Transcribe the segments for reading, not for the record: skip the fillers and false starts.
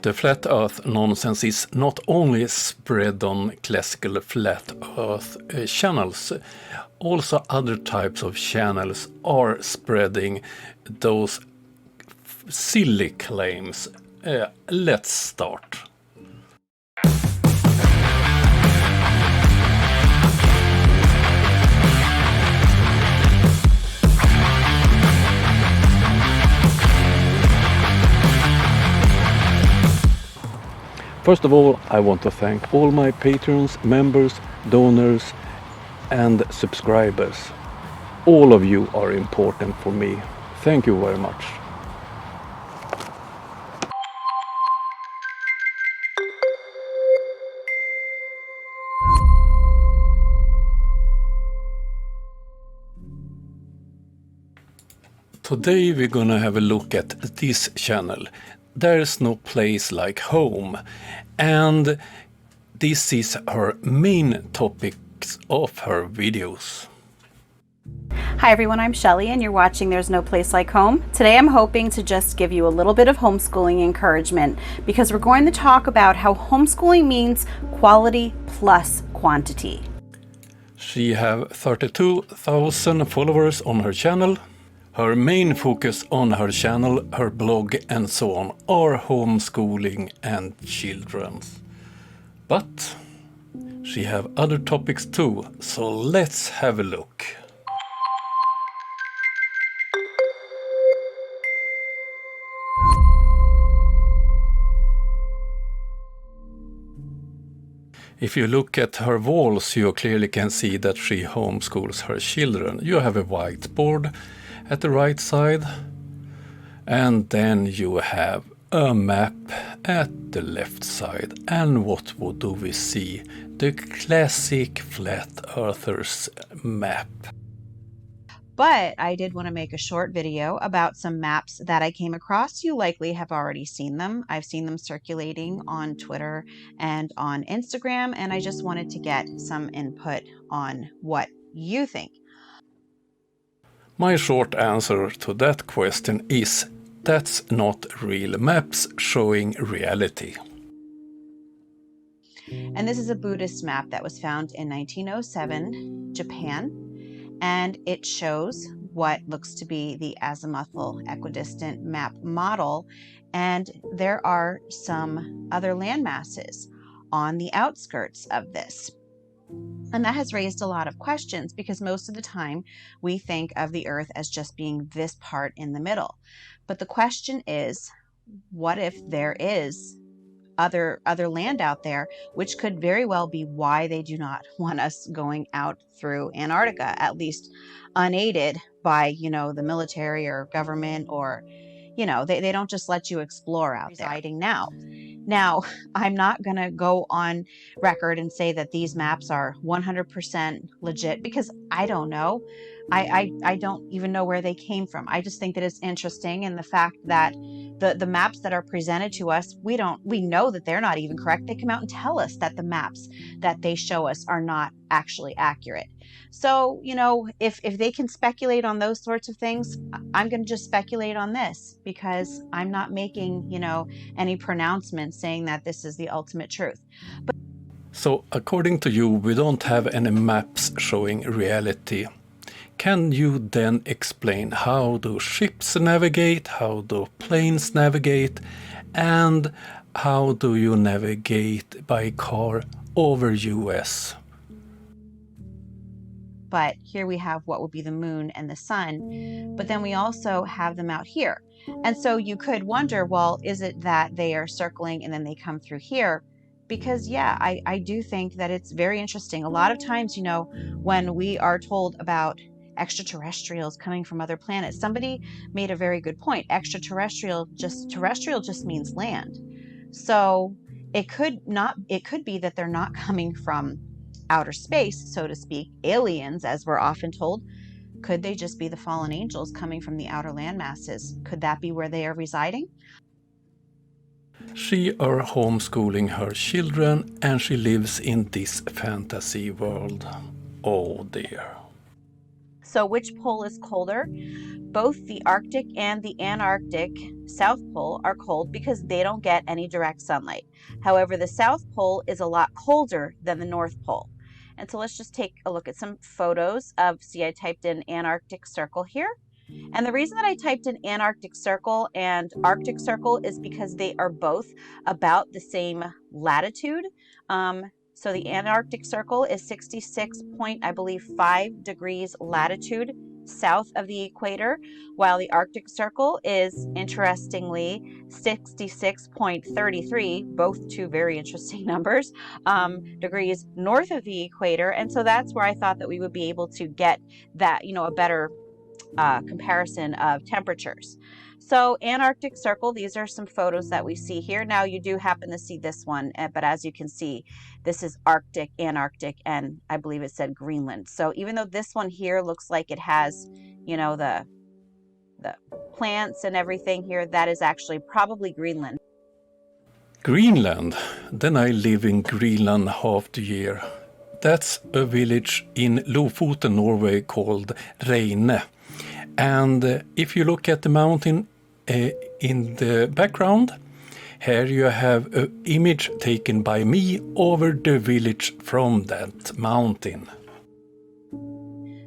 The flat earth nonsense is not only spread on classical flat earth channels, also other types of channels are spreading those silly claims. Let's start. First of all, I want to thank all my patrons, members, donors and subscribers. All of you are important for me. Thank you very much. Today we're gonna have a look at this channel. There's no place like home, and this is her main topics of her videos. Hi everyone, I'm Shelly and you're watching There's No Place Like Home. Today I'm hoping to just give you a little bit of homeschooling encouragement because we're going to talk about how homeschooling means quality plus quantity. She have 32,000 followers on her channel. Her main focus on her channel, her blog and so on are homeschooling and children. But she have other topics too, so let's have a look. If you look at her walls, you clearly can see that she homeschools her children. You have a whiteboard at the right side, and then you have a map at the left side. And what do we see? The classic flat earthers map. But I did want to make a short video about some maps that I came across. You likely have already seen them. I've seen them circulating on Twitter and on Instagram, and I just wanted to get some input on what you think. My short answer to that question is that's not real maps showing reality. And this is a Buddhist map that was found in 1907, Japan, and it shows what looks to be the azimuthal equidistant map model, and there are some other land masses on the outskirts of this. And that has raised a lot of questions because most of the time we think of the earth as just being this part in the middle. But the question is, what if there is other land out there, which could very well be why they do not want us going out through Antarctica, at least unaided by, the military or government, or, they don't just let you explore out there. Residing now, I'm not going to go on record and say that these maps are 100% legit because I don't know. I don't even know where they came from. I just think that it's interesting, and the fact that the maps that are presented to us, we know that they're not even correct. They come out and tell us that the maps that they show us are not actually accurate. So, if they can speculate on those sorts of things, I'm going to just speculate on this because I'm not making, any pronouncements saying that this is the ultimate truth. So, according to you, we don't have any maps showing reality. Can you then explain how do ships navigate, how do planes navigate, and how do you navigate by car over US? But here we have what would be the moon and the sun, but then we also have them out here. And so you could wonder, well, is it that they are circling and then they come through here? Because yeah, I do think that it's very interesting. A lot of times, when we are told about extraterrestrials coming from other planets, somebody made a very good point. Terrestrial just means land. So it could be that they're not coming from outer space, so to speak, aliens, as we're often told. Could they just be the fallen angels coming from the outer land masses? Could that be where they are residing? She are homeschooling her children and she lives in this fantasy world. Oh dear. So which pole is colder? Both the Arctic and the Antarctic South Pole are cold because they don't get any direct sunlight. However, the South Pole is a lot colder than the North Pole. And so let's just take a look at some photos of, see, I typed in Antarctic Circle here. And the reason that I typed in Antarctic Circle and Arctic Circle is because they are both about the same latitude. So the Antarctic Circle is 66 point, I believe, 5 degrees latitude south of the equator, while the Arctic Circle is, interestingly, 66.33, both two very interesting numbers, degrees north of the equator. And so that's where I thought that we would be able to get that, a better comparison of temperatures. So Antarctic Circle, these are some photos that we see here. Now you do happen to see this one, but as you can see, this is Arctic, Antarctic, and I believe it said Greenland. So even though this one here looks like it has, the plants and everything here, that is actually probably Greenland. Greenland? Then I live in Greenland half the year. That's a village in Lofoten, Norway called Reine. And if you look at the mountain in the background, here you have an image taken by me over the village from that mountain.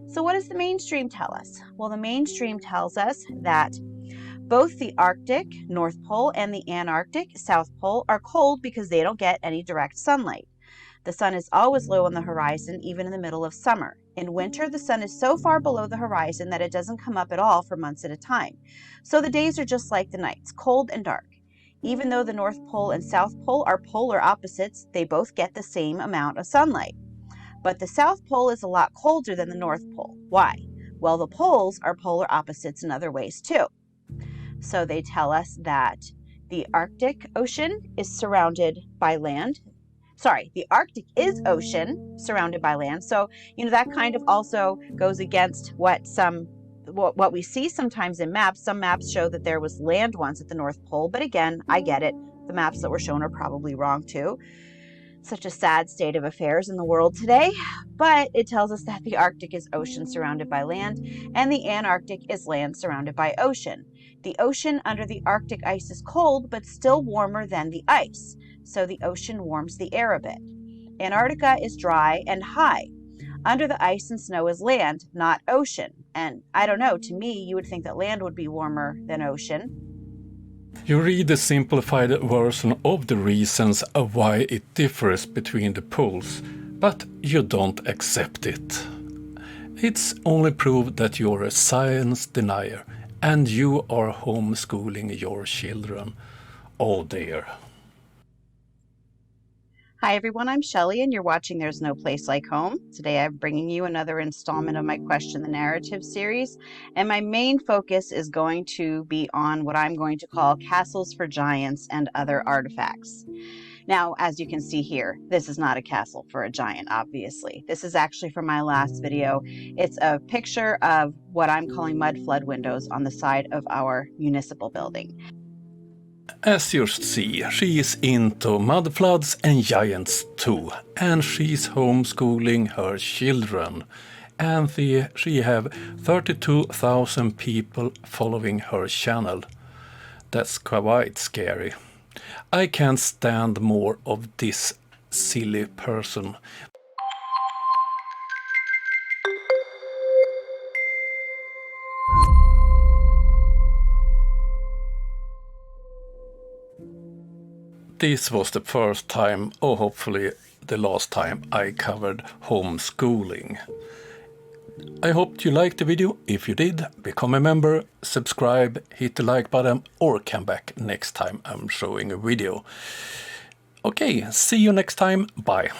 So what does the mainstream tell us? Well, the mainstream tells us that both the Arctic, North Pole, and the Antarctic, South Pole, are cold because they don't get any direct sunlight. The sun is always low on the horizon, even in the middle of summer. In winter, the sun is so far below the horizon that it doesn't come up at all for months at a time. So the days are just like the nights, cold and dark. Even though the North Pole and South Pole are polar opposites, they both get the same amount of sunlight. But the South Pole is a lot colder than the North Pole. Why? Well, the poles are polar opposites in other ways too. So they tell us that the Arctic Ocean is surrounded by land. The Arctic is ocean surrounded by land. So, that kind of also goes against what we see sometimes in maps. Some maps show that there was land once at the North Pole, but again, I get it. The maps that were shown are probably wrong too. Such a sad state of affairs in the world today, but it tells us that the Arctic is ocean surrounded by land and the Antarctic is land surrounded by ocean. The ocean under the Arctic ice is cold, but still warmer than the ice. So the ocean warms the air a bit. Antarctica is dry and high. Under the ice and snow is land, not ocean. And I don't know, to me, you would think that land would be warmer than ocean. You read the simplified version of the reasons of why it differs between the poles, but you don't accept it. It's only proof that you're a science denier and you are homeschooling your children. Oh dear. Hi everyone, I'm Shelley and you're watching There's No Place Like Home. Today I'm bringing you another installment of my Question the Narrative series, and my main focus is going to be on what I'm going to call castles for giants and other artifacts. Now, as you can see here, this is not a castle for a giant, obviously. This is actually from my last video. It's a picture of what I'm calling mud flood windows on the side of our municipal building. As you see, she is into mud floods and giants too, and she's homeschooling her children. And she have 32,000 people following her channel. That's quite scary. I can't stand more of this silly person. This was the first time, or hopefully the last time, I covered homeschooling. I hope you liked the video. If you did, become a member, subscribe, hit the like button, or come back next time I'm showing a video. Okay, see you next time. Bye.